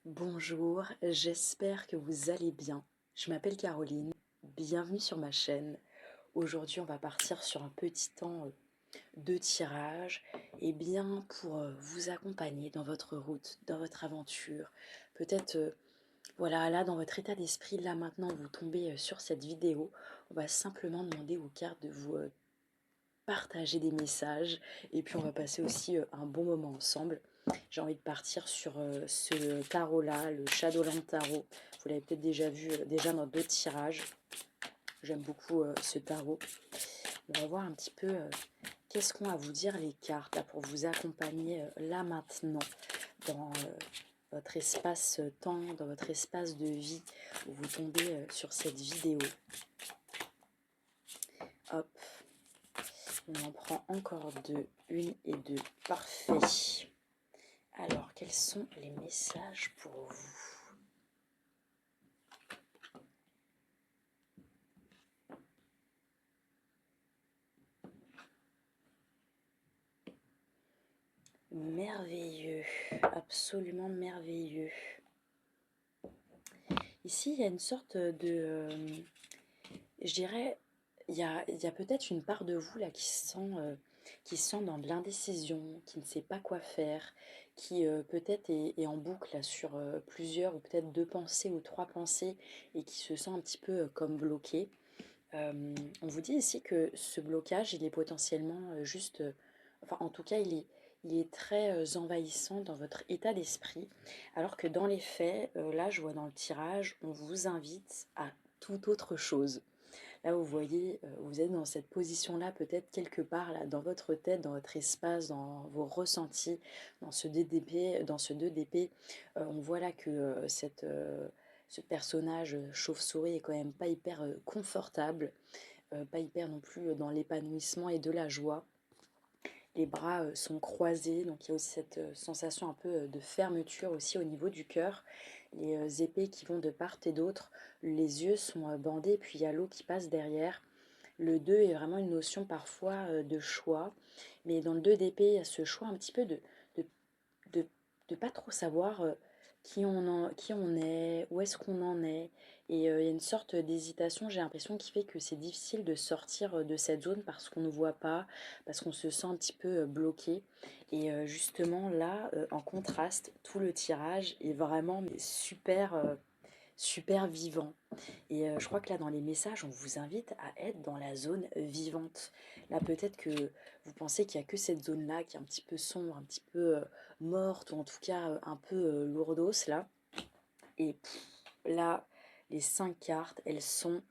Bonjour, j'espère que vous allez bien. Je m'appelle Caroline, bienvenue sur ma chaîne. Aujourd'hui, on va partir sur un petit temps de tirage et bien pour vous accompagner dans votre route, dans votre aventure. Peut-être, voilà, là, dans votre état d'esprit, là maintenant, vous tombez sur cette vidéo. On va simplement demander aux cartes de vous partager des messages et puis on va passer aussi un bon moment ensemble. J'ai envie de partir sur ce tarot-là, le Shadowland Tarot. Vous l'avez peut-être déjà vu déjà dans d'autres tirages. J'aime beaucoup ce tarot. On va voir un petit peu qu'est-ce qu'ont à vous dire les cartes là, pour vous accompagner là maintenant dans votre espace-temps, dans votre espace de vie où vous tombez sur cette vidéo. Hop, on en prend encore deux, une et deux. Parfait. Alors, quels sont les messages pour vous? Merveilleux, absolument merveilleux. Ici, il y a une sorte de... je dirais, il y a peut-être une part de vous là qui se sent dans de l'indécision, qui ne sait pas quoi faire, qui peut-être est en boucle là, sur plusieurs ou peut-être deux pensées ou trois pensées et qui se sent un petit peu comme bloqué. On vous dit ici que ce blocage, il est potentiellement juste, enfin en tout cas, il est très envahissant dans votre état d'esprit, alors que dans les faits, là je vois dans le tirage, on vous invite à toute autre chose. Là vous voyez, vous êtes dans cette position-là, peut-être quelque part là, dans votre tête, dans votre espace, dans vos ressentis, dans ce 2DP, on voit là que ce personnage chauve-souris est quand même pas hyper confortable, pas hyper non plus dans l'épanouissement et de la joie. Les bras sont croisés, donc il y a aussi cette sensation un peu de fermeture aussi au niveau du cœur. Les épées qui vont de part et d'autre, les yeux sont bandés, puis il y a l'eau qui passe derrière. Le 2 est vraiment une notion parfois de choix, mais dans le 2 d'épée, il y a ce choix un petit peu de, de, de pas trop savoir qui on est, où est-ce qu'on en est. Et il y a une sorte d'hésitation, j'ai l'impression, qui fait que c'est difficile de sortir de cette zone parce qu'on ne voit pas, parce qu'on se sent un petit peu bloqué. Et justement, là, en contraste, tout le tirage est vraiment mais super, super vivant. Et je crois que là, dans les messages, on vous invite à être dans la zone vivante. Là, peut-être que vous pensez qu'il n'y a que cette zone-là qui est un petit peu sombre, un petit peu morte, ou en tout cas un peu lourdos, là. Et là, les 5 cartes, elles sont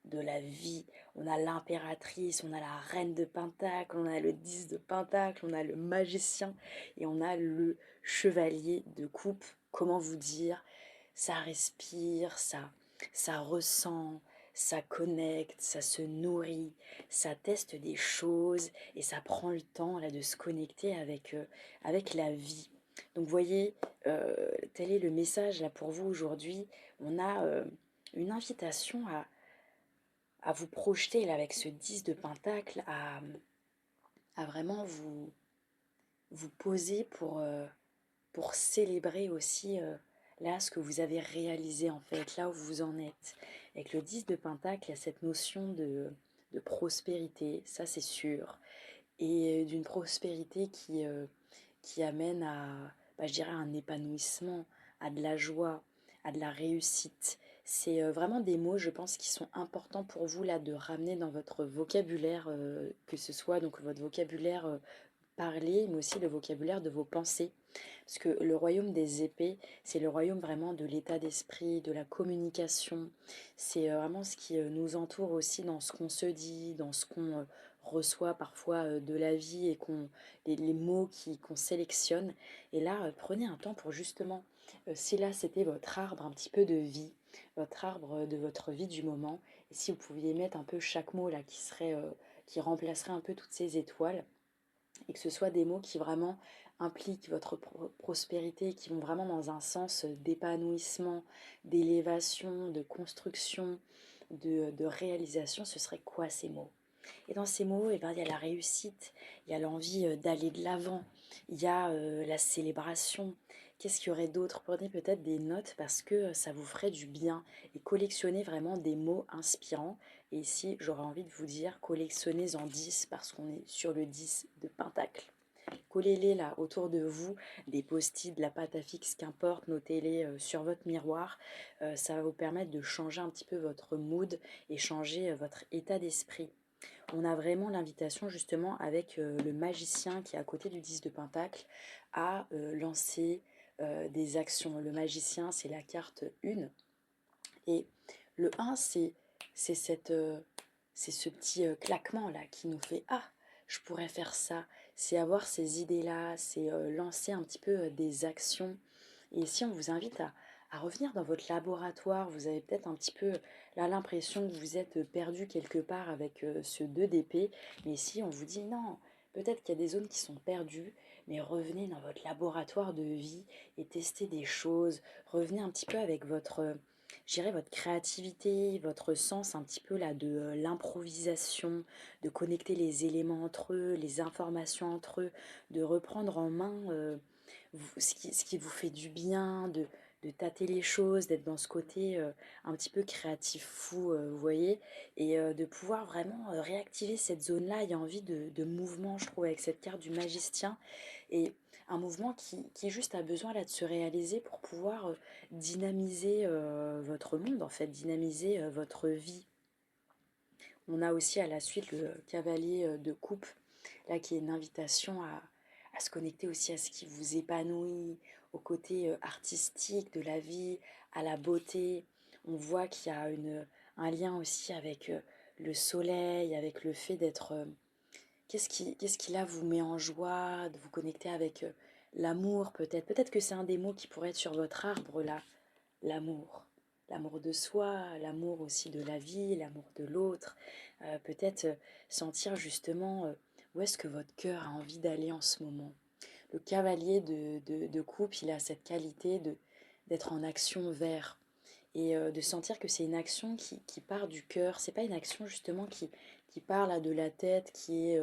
de la vie. On a l'impératrice, on a la reine de Pentacle, on a le 10 de Pentacle, on a le magicien et on a le chevalier de coupe. Comment vous dire? Ça respire, ça ressent, ça connecte, ça se nourrit, ça teste des choses et ça prend le temps là de se connecter avec la vie. Donc voyez, tel est le message là pour vous aujourd'hui. On a une invitation à vous projeter là avec ce 10 de Pentacle, à vraiment vous poser pour célébrer aussi là ce que vous avez réalisé en fait, là où vous en êtes. Avec le 10 de Pentacle, il y a cette notion de prospérité, ça c'est sûr, et d'une prospérité qui amène à, bah, je dirais, un épanouissement, à de la joie, à de la réussite. C'est vraiment des mots, je pense, qui sont importants pour vous là de ramener dans votre vocabulaire, que ce soit donc votre vocabulaire parlé, mais aussi le vocabulaire de vos pensées. Parce que le royaume des épées, c'est le royaume vraiment de l'état d'esprit, de la communication. C'est vraiment ce qui nous entoure aussi dans ce qu'on se dit, dans ce qu'on reçoit parfois de la vie et les mots qu'on sélectionne. Et là, prenez un temps pour justement, si là c'était votre arbre un petit peu de vie, votre arbre de votre vie du moment, et si vous pouviez mettre un peu chaque mot là qui remplacerait un peu toutes ces étoiles, et que ce soit des mots qui vraiment impliquent votre prospérité, qui vont vraiment dans un sens d'épanouissement, d'élévation, de construction, de réalisation, ce serait quoi ces mots? Et dans ces mots, eh ben, il y a la réussite, il y a l'envie d'aller de l'avant, il y a la célébration Qu'est-ce qu'il y aurait d'autre? Prenez peut-être des notes parce que ça vous ferait du bien et collectionnez vraiment des mots inspirants. Et ici, j'aurais envie de vous dire, collectionnez-en 10 parce qu'on est sur le 10 de Pentacle. Collez-les là autour de vous, des post-it, de la pâte à fixe, qu'importe, notez-les sur votre miroir. Ça va vous permettre de changer un petit peu votre mood et changer votre état d'esprit. On a vraiment l'invitation justement avec le magicien qui est à côté du 10 de Pentacle à lancer des actions. Le magicien, c'est la carte 1. Et le 1, c'est c'est ce petit claquement là qui nous fait ah, je pourrais faire ça. C'est avoir ces idées-là, c'est lancer un petit peu des actions. Et ici, on vous invite à revenir dans votre laboratoire. Vous avez peut-être un petit peu là l'impression que vous êtes perdu quelque part avec ce 2 d'épée. Mais ici, on vous dit non, peut-être qu'il y a des zones qui sont perdues, mais revenez dans votre laboratoire de vie et testez des choses. Revenez un petit peu avec votre je dirais votre créativité, votre sens un petit peu là de l'improvisation, de connecter les éléments entre eux, les informations entre eux, de reprendre en main ce qui vous fait du bien, de tâter les choses, d'être dans ce côté un petit peu créatif fou, vous voyez, et de pouvoir vraiment réactiver cette zone-là. Il y a envie de mouvement, je trouve, avec cette carte du magicien, et un mouvement qui juste a besoin là de se réaliser pour pouvoir dynamiser votre monde, en fait, dynamiser votre vie. On a aussi à la suite le cavalier de coupe, là qui est une invitation à se connecter aussi à ce qui vous épanouit, au côté artistique de la vie, à la beauté. On voit qu'il y a un lien aussi avec le soleil, avec le fait d'être... qu'est-ce qui là vous met en joie, de vous connecter avec l'amour peut-être. Peut-être que c'est un des mots qui pourrait être sur votre arbre là, l'amour. L'amour de soi, l'amour aussi de la vie, l'amour de l'autre. Peut-être sentir justement où est-ce que votre cœur a envie d'aller en ce moment. Le cavalier de coupe, il a cette qualité d'être en action vers et de sentir que c'est une action qui part du cœur. C'est pas une action justement qui part là de la tête, qui est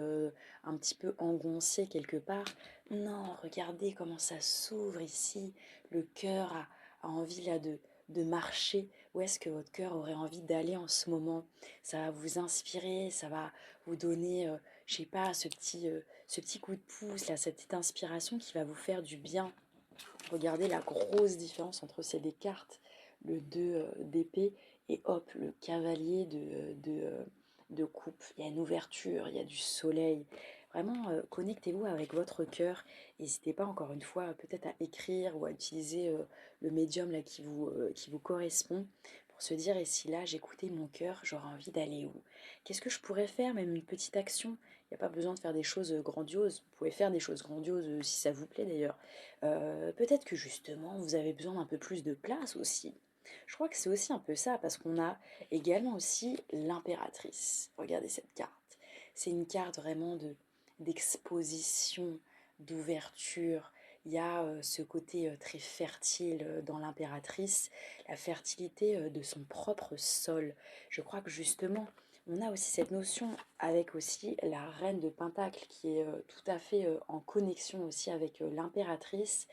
un petit peu engoncée quelque part. Non, regardez comment ça s'ouvre ici. Le cœur a envie là de marcher. Où est-ce que votre cœur aurait envie d'aller en ce moment? Ça va vous inspirer, ça va vous donner, je sais pas, ce petit coup de pouce, là, cette petite inspiration qui va vous faire du bien. Regardez la grosse différence entre ces deux cartes, le 2 d'épée et hop, le cavalier de coupe. Il y a une ouverture, il y a du soleil. Vraiment, connectez-vous avec votre cœur. N'hésitez pas encore une fois peut-être à écrire ou à utiliser le médium là, qui vous correspond pour se dire, et si là j'écoutais mon cœur, j'aurais envie d'aller où? Qu'est-ce que je pourrais faire? Même une petite action. Il n'y a pas besoin de faire des choses grandioses. Vous pouvez faire des choses grandioses si ça vous plaît d'ailleurs. Peut-être que justement, vous avez besoin d'un peu plus de place aussi. Je crois que c'est aussi un peu ça, parce qu'on a également aussi l'impératrice. Regardez cette carte. C'est une carte vraiment d'exposition, d'ouverture. Il y a ce côté très fertile dans l'impératrice, la fertilité de son propre sol. Je crois que justement, on a aussi cette notion avec aussi la reine de Pentacle qui est tout à fait en connexion aussi avec l'impératrice,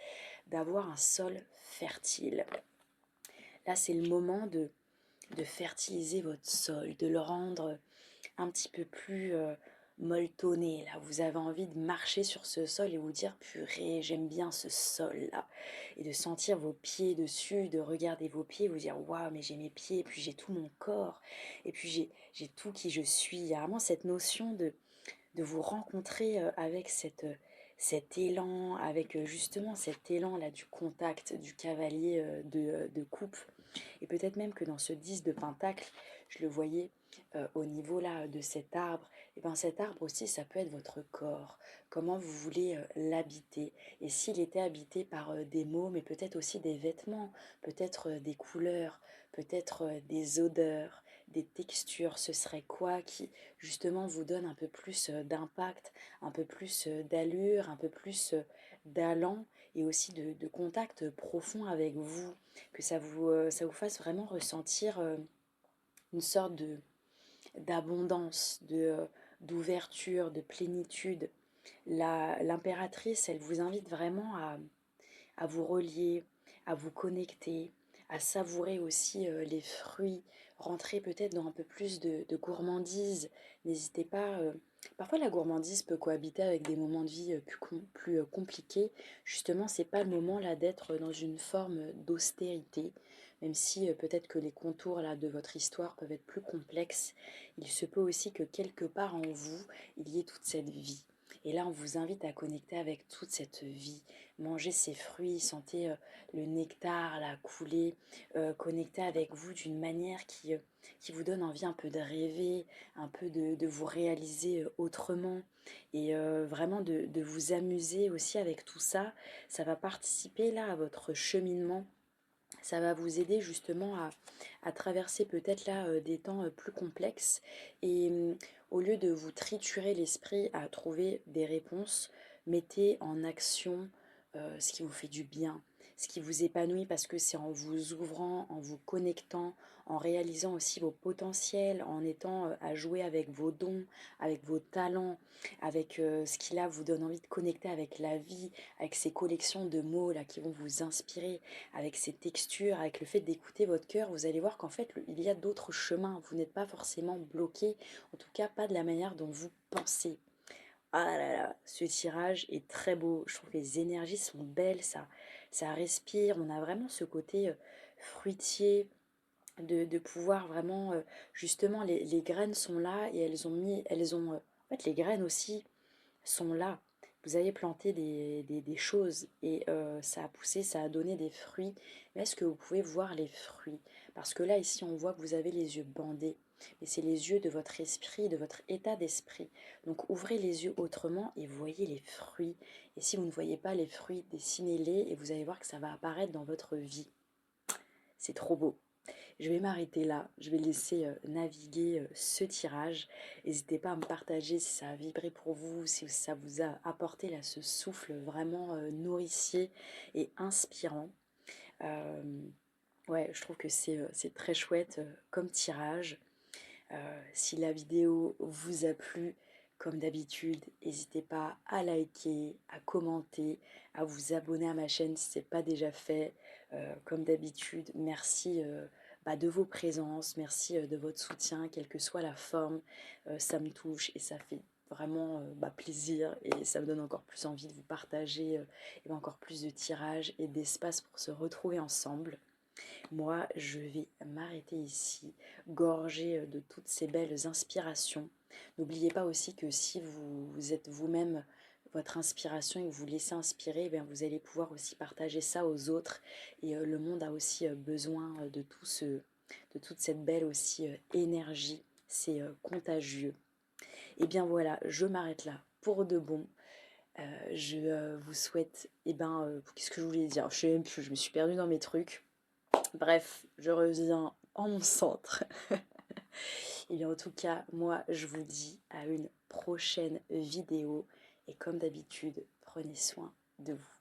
d'avoir un sol fertile. Là, c'est le moment de fertiliser votre sol, de le rendre un petit peu plus molletonné. Là, vous avez envie de marcher sur ce sol et vous dire purée, j'aime bien ce sol-là. Et de sentir vos pieds dessus, de regarder vos pieds, vous dire waouh, mais j'ai mes pieds, et puis j'ai tout mon corps, et puis j'ai tout qui je suis. Il y a vraiment cette notion de vous rencontrer avec cet élan, avec justement cet élan là du contact du cavalier de coupe. Et peut-être même que dans ce 10 de pentacle, je le voyais au niveau là de cet arbre. Et bien cet arbre aussi, ça peut être votre corps. Comment vous voulez l'habiter. Et s'il était habité par des mots, mais peut-être aussi des vêtements, peut-être des couleurs, peut-être des odeurs, des textures, ce serait quoi qui justement vous donne un peu plus d'impact, un peu plus d'allure, un peu plus d'allant et aussi de contact profond avec vous, que ça vous fasse vraiment ressentir une sorte d'abondance, d'ouverture, de plénitude. L'impératrice, elle vous invite vraiment à vous relier, à vous connecter, à savourer aussi les fruits, rentrer peut-être dans un peu plus de gourmandise. N'hésitez pas, parfois la gourmandise peut cohabiter avec des moments de vie plus compliqués. Justement, c'est pas le moment là d'être dans une forme d'austérité, même si peut-être que les contours là de votre histoire peuvent être plus complexes. Il se peut aussi que quelque part en vous, il y ait toute cette vie. Et là, on vous invite à connecter avec toute cette vie. Mangez ces fruits, sentez le nectar là couler, connecter avec vous d'une manière qui vous donne envie un peu de rêver, un peu de vous réaliser autrement et vraiment de vous amuser aussi avec tout ça. Ça va participer là à votre cheminement. Ça va vous aider justement à traverser peut-être là des temps plus complexes et au lieu de vous triturer l'esprit à trouver des réponses, mettez en action ce qui vous fait du bien, ce qui vous épanouit parce que c'est en vous ouvrant, en vous connectant, en réalisant aussi vos potentiels, en étant à jouer avec vos dons, avec vos talents, avec ce qui là vous donne envie de connecter avec la vie, avec ces collections de mots là qui vont vous inspirer, avec ces textures, avec le fait d'écouter votre cœur, vous allez voir qu'en fait, il y a d'autres chemins. Vous n'êtes pas forcément bloqué, en tout cas pas de la manière dont vous pensez. Ah là là, ce tirage est très beau. Je trouve que les énergies sont belles, ça respire. On a vraiment ce côté fruitier de pouvoir vraiment, justement, les graines sont là et en fait, les graines aussi sont là. Vous avez planté des choses et ça a poussé, ça a donné des fruits. Mais est-ce que vous pouvez voir les fruits? Parce que là, ici, on voit que vous avez les yeux bandés. Mais c'est les yeux de votre esprit, de votre état d'esprit. Donc ouvrez les yeux autrement et voyez les fruits. Et si vous ne voyez pas les fruits, dessinez-les et vous allez voir que ça va apparaître dans votre vie. C'est trop beau. Je vais m'arrêter là, je vais laisser naviguer ce tirage. N'hésitez pas à me partager si ça a vibré pour vous, si ça vous a apporté là ce souffle vraiment nourricier et inspirant. Euh, ouais, je trouve que c'est très chouette comme tirage. Si la vidéo vous a plu, comme d'habitude, n'hésitez pas à liker, à commenter, à vous abonner à ma chaîne si ce n'est pas déjà fait. Comme d'habitude, merci de vos présences, merci de votre soutien, quelle que soit la forme. Ça me touche et ça fait vraiment plaisir et ça me donne encore plus envie de vous partager et encore plus de tirages et d'espace pour se retrouver ensemble. Moi, je vais m'arrêter ici, gorgée de toutes ces belles inspirations. N'oubliez pas aussi que si vous êtes vous-même votre inspiration et que vous vous laissez inspirer, eh bien vous allez pouvoir aussi partager ça aux autres. Et le monde a aussi besoin de toute cette belle aussi énergie. C'est contagieux. Et bien voilà, je m'arrête là pour de bon. Je vous souhaite, qu'est-ce que je voulais dire? Je sais même plus, je me suis perdue dans mes trucs. Bref, je reviens en mon centre. Et bien en tout cas, moi je vous dis à une prochaine vidéo. Et comme d'habitude, prenez soin de vous.